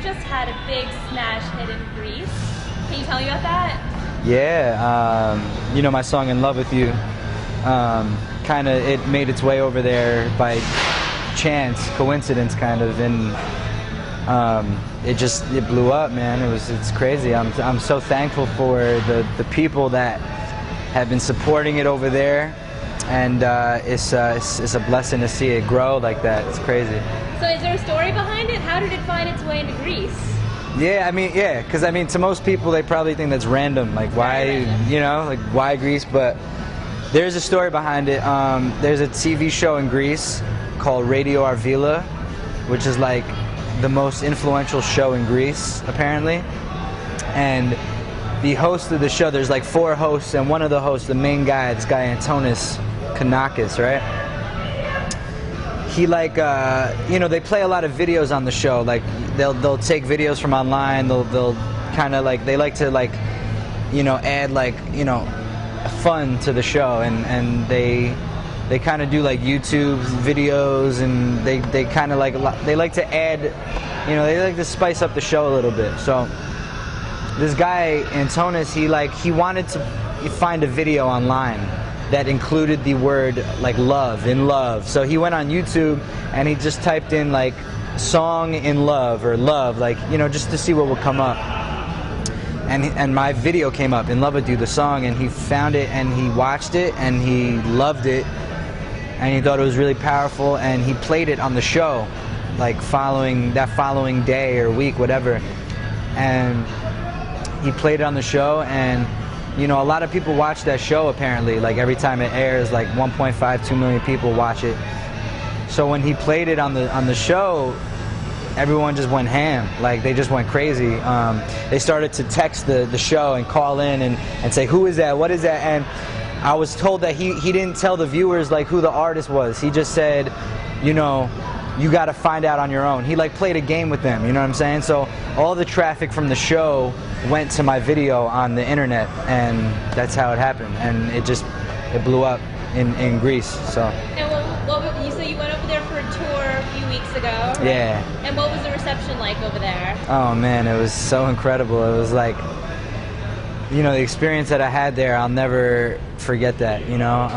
just had a big smash hit in Greece. Can you tell me about that? Yeah, you know, my song "In Love with You," kind of, it made its way over there by chance, coincidence, kind of, and it blew up, man. It's crazy. I'm so thankful for the people that have been supporting it over there, and it's a blessing to see it grow like that. It's crazy. So is there a story behind it? How did it find its way into Greece? Yeah, I mean, yeah, because I mean, to most people, they probably think that's random, like why, you know, like why Greece, but there's a story behind it. There's a TV show in Greece called Radio Arvila, which is like the most influential show in Greece, apparently. And the host of the show, there's like 4 hosts, and one of the hosts, the main guy, this guy Antonis Kanakis, right? He like, you know, they play a lot of videos on the show. Like they'll take videos from online. They'll kind of like, they like to like, you know, add like, you know, fun to the show, and they kind of do like YouTube videos, and they kind of like, they like to add, you know, they like to spice up the show a little bit. So this guy Antonis, he wanted to find a video online that included the word like love, in love. So he went on YouTube and he just typed in like song in love or love, like, you know, just to see what would come up. And my video came up, In Love With You, the song, and he found it and he watched it and he loved it and he thought it was really powerful, and he played it on the show like following day or week, whatever. And he played it on the show, and you know, a lot of people watch that show apparently. Like every time it airs, like 1.5, 2 million people watch it. So when he played it on the show, everyone just went ham. Like they just went crazy. They started to text the show and call in and say, who is that? What is that? And I was told that he didn't tell the viewers like who the artist was. He just said, you know, you got to find out on your own. He like played a game with them, you know what I'm saying? So all the traffic from the show went to my video on the internet, and that's how it happened. And it blew up in Greece. So. And you said you went over there for a tour a few weeks ago, right? Yeah. And what was the reception like over there? Oh man, it was so incredible. It was like, you know, the experience that I had there, I'll never forget that, you know.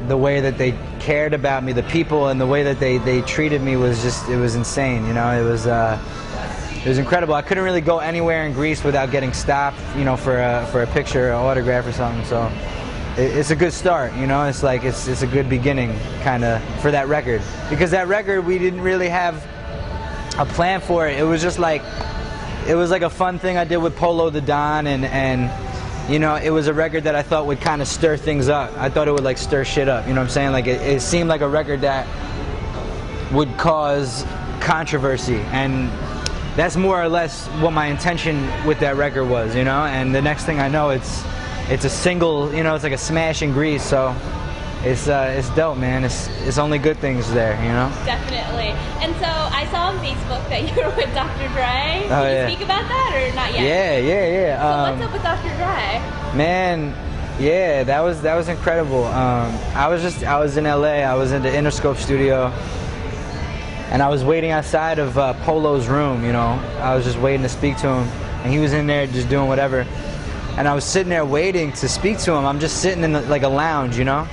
The way that they cared about me, the people, and the way that they treated me was just, it was insane, you know. It was incredible. I couldn't really go anywhere in Greece without getting stopped, you know, for a picture, or autograph or something. So it's a good start, you know. It's like it's a good beginning, kind of, for that record, because that record, we didn't really have a plan for it. It was just like, it was like a fun thing I did with Polo the Don, and you know, it was a record that I thought would kind of stir things up. I thought it would like stir shit up, you know what I'm saying? Like it seemed like a record that would cause controversy, and that's more or less what my intention with that record was, you know. And the next thing I know, it's a single, you know, it's like a smash in Greece. So it's dope, man. It's only good things there, you know. Definitely. And so I saw on Facebook that you were with Dr. Dre. Can you speak about that or not yet? Yeah. So what's up with Dr. Dre? Man, yeah, that was incredible. I was in LA. I was in the Interscope studio, and I was waiting outside of Polo's room, you know. I was just waiting to speak to him, and he was in there just doing whatever. And I was sitting there waiting to speak to him. I'm just sitting in like a lounge, you know.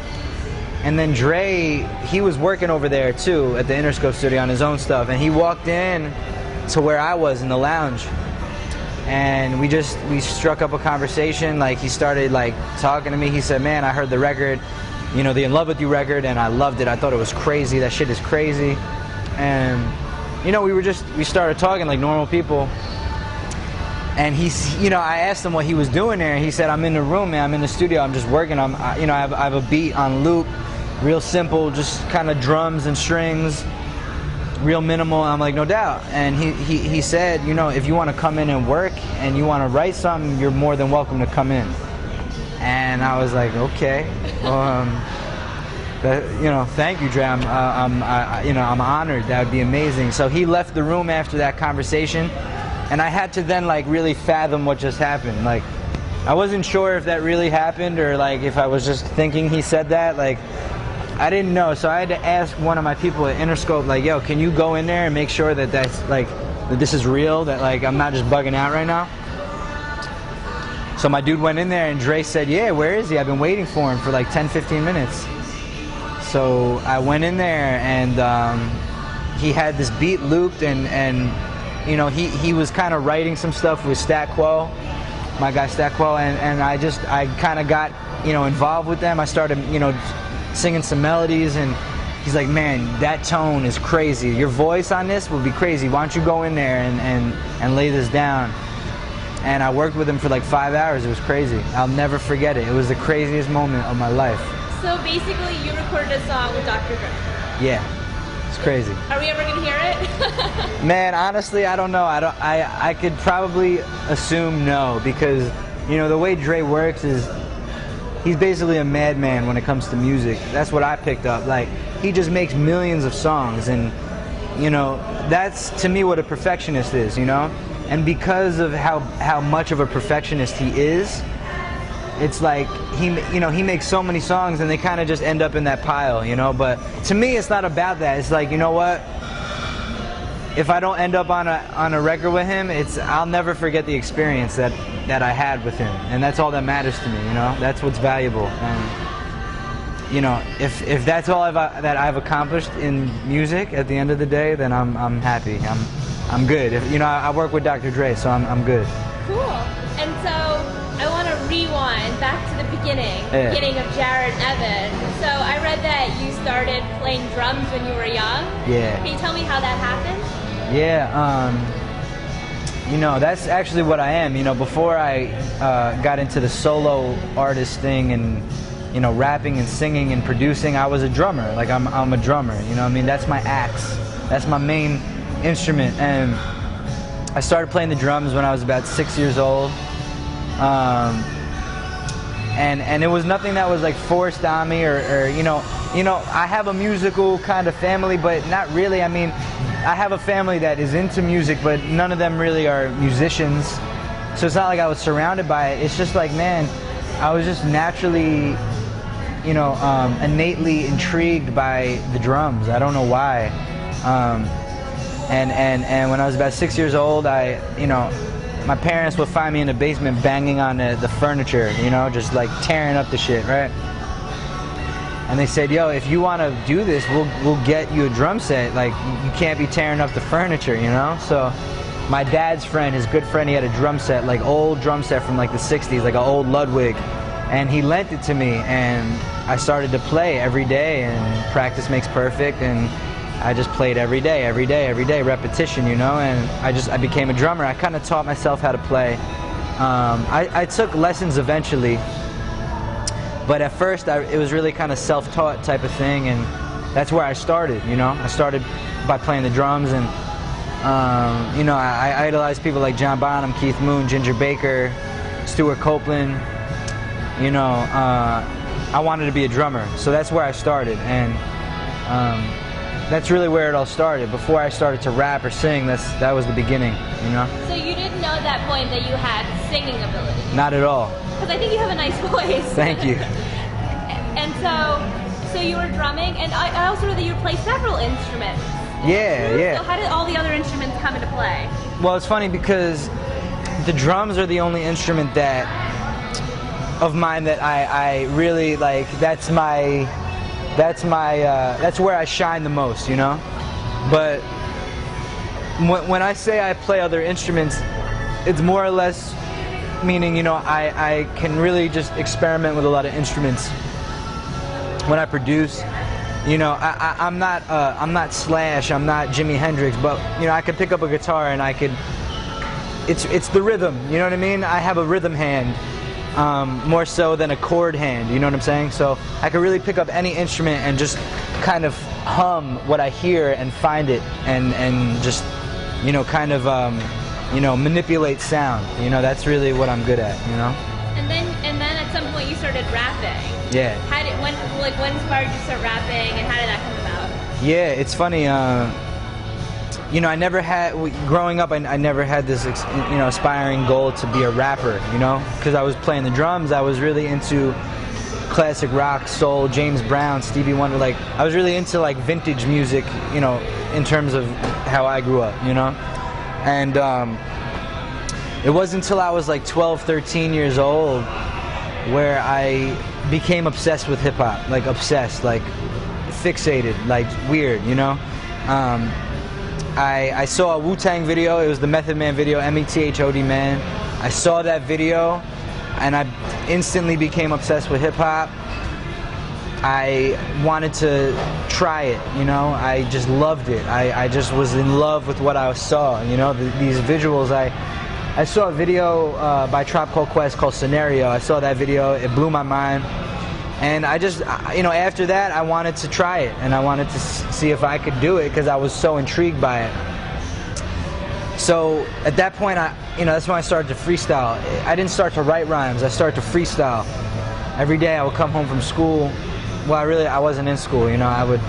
And then Dre, he was working over there too at the Interscope studio on his own stuff, and he walked in to where I was in the lounge, and we struck up a conversation. Like he started like talking to me. He said, man, I heard the record, you know, the In Love With You record, and I loved it. I thought it was crazy. That shit is crazy. And you know, we started talking like normal people. And you know, I asked him what he was doing there, and he said, I'm in the room, man. I'm in the studio. I'm just working. You know, I have a beat on loop, real simple, just kind of drums and strings, real minimal. I'm like, no doubt. And he said, you know, if you want to come in and work and you want to write something, you're more than welcome to come in. And I was like, okay. You know, thank you, Dre. You know, I'm honored. That would be amazing. So he left the room after that conversation. And I had to then like really fathom what just happened. Like, I wasn't sure if that really happened or like if I was just thinking he said that. Like, I didn't know. So I had to ask one of my people at Interscope, like, yo, can you go in there and make sure that that's like that this is real, that like I'm not just bugging out right now. So my dude went in there and Dre said, yeah, where is he? I've been waiting for him for like 10-15 minutes. So I went in there and he had this beat looped, and you know, he was kind of writing some stuff with Stat Quo, my guy Stat Quo, and I kind of got, you know, involved with them. I started, you know, singing some melodies, and he's like, man, that tone is crazy. Your voice on this will be crazy. Why don't you go in there and lay this down? And I worked with him for like 5 hours. It was crazy. I'll never forget it. It was the craziest moment of my life. So basically, you recorded a song with Dr. Dre. Yeah, it's crazy. Are we ever gonna hear it? Man, honestly, I don't know. I could probably assume no, because, you know, the way Dre works is he's basically a madman when it comes to music. That's what I picked up. Like, he just makes millions of songs, and, you know, that's to me what a perfectionist is, you know? And because of how much of a perfectionist he is, it's like he makes so many songs and they kind of just end up in that pile, you know. But to me, it's not about that. It's like, you know what? If I don't end up on a record with him, I'll never forget the experience that I had with him, and that's all that matters to me, you know. That's what's valuable. And you know, if that's all that I've accomplished in music at the end of the day, then I'm happy. I'm good. You know, I work with Dr. Dre, so I'm good. Cool. And so I want to rewind back to the beginning of Jared Evan. So I read that you started playing drums when you were young. Yeah. Can you tell me how that happened? Yeah. You know, that's actually what I am. You know, before I got into the solo artist thing and, you know, rapping and singing and producing, I was a drummer. Like, I'm a drummer. You know what I mean? That's my axe. That's my main instrument. And I started playing the drums when I was about 6 years old. And it was nothing that was like forced on me, or you know, I have a musical kind of family, but not really. I mean, I have a family that is into music, but none of them really are musicians. So it's not like I was surrounded by it. It's just like, man, I was just naturally, you know, innately intrigued by the drums. I don't know why. And when I was about 6 years old, you know, my parents would find me in the basement banging on the furniture, you know, just like tearing up the shit, right? And they said, yo, if you want to do this, we'll get you a drum set. Like, you can't be tearing up the furniture, you know? So my dad's friend, his good friend, he had a drum set, like old drum set from like the 60s, like an old Ludwig. And he lent it to me, and I started to play every day, and practice makes perfect, and I just played every day, repetition, you know, and I became a drummer. I kind of taught myself how to play. I took lessons eventually, but at first it was really kind of self-taught type of thing, and that's where I started, you know. I started by playing the drums, and you know, I idolized people like John Bonham, Keith Moon, Ginger Baker, Stuart Copeland. You know, I wanted to be a drummer, so that's where I started, and that's really where it all started. Before I started to rap or sing, that was the beginning, you know? So you didn't know at that point that you had singing ability? Not at all. Because I think you have a nice voice. Thank you. And so you were drumming, and I also know that you play several instruments. Yeah. So how did all the other instruments come into play? Well, it's funny because the drums are the only instrument of mine that I really like. That's where I shine the most, you know? But when I say I play other instruments, it's more or less meaning, you know, I can really just experiment with a lot of instruments when I produce. You know, I'm not Slash, I'm not Jimi Hendrix, but, you know, I could pick up a guitar and it's the rhythm, you know what I mean? I have a rhythm hand. More so than a chord hand, you know what I'm saying? So I could really pick up any instrument and just kind of hum what I hear and find it, and just, you know, kind of, you know, manipulate sound. You know, that's really what I'm good at, you know? And then at some point you started rapping. Yeah. When inspired you to start rapping, and how did that come about? Yeah, it's funny. You know, growing up, I never had this, you know, aspiring goal to be a rapper, you know? Because I was playing the drums, I was really into classic rock, soul, James Brown, Stevie Wonder. Like, I was really into, like, vintage music, you know, in terms of how I grew up, you know? And it wasn't until I was like 12, 13 years old where I became obsessed with hip hop, like obsessed, like fixated, like weird, you know. I saw a Wu-Tang video. It was the Method Man video, METHOD Man. I saw that video, and I instantly became obsessed with hip hop. I wanted to try it, you know. I just loved it. I just was in love with what I saw, you know. These visuals. I saw a video by Tribe Called Quest called Scenario. I saw that video. It blew my mind. And I just, you know, after that, I wanted to try it, and I wanted to see if I could do it because I was so intrigued by it. So at that point, you know, that's when I started to freestyle. I didn't start to write rhymes. I started to freestyle. Every day I would come home from school. Well, I wasn't in school, you know. I would